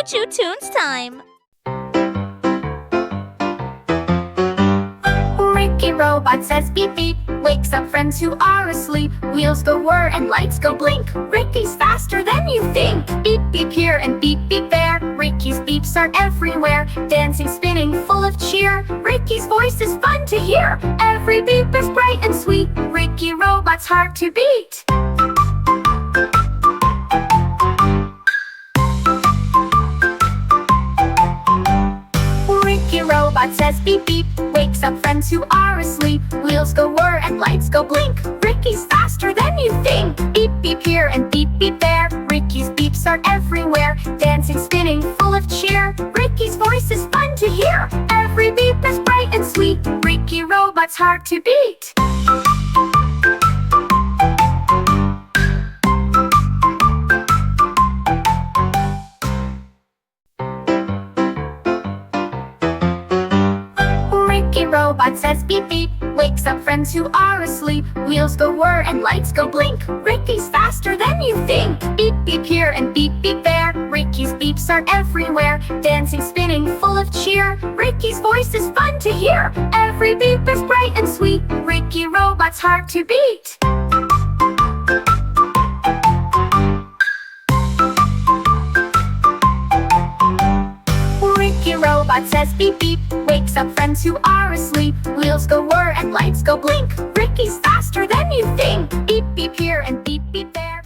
Choo-choo tunes time! Ricky Robot says beep beep, wakes up friends who are asleep. Wheels go whir and lights go blink. Ricky's faster than you think. Beep beep here and beep beep there. Ricky's beeps are everywhere, dancing, spinning, full of cheer. Ricky's voice is fun to hear. Every beep is bright and sweet. Ricky Robot's hard to beat. Ricky Robot says beep beep, wakes up friends who are asleep. Wheels go whir and lights go blink. Ricky's faster than you think. Beep beep here and beep beep there. Ricky's beeps are everywhere, dancing, spinning, full of cheer. Ricky's voice is fun to hear. Every beep is bright and sweet. Ricky Robot's hard to beat. Ricky Robot says beep beep, wakes up friends who are asleep. Wheels go whir and lights go blink. Ricky's faster than you think. Beep beep here and beep beep there. Ricky's beeps are everywhere, dancing, spinning, full of cheer. Ricky's voice is fun to hear. Every beep is bright and sweet. Ricky Robot's hard to beat. Ricky Robot says beep beep, wakes up friends who are asleep. Wheels go whir and lights go blink. Ricky's faster than you think. Beep beep here and beep beep there.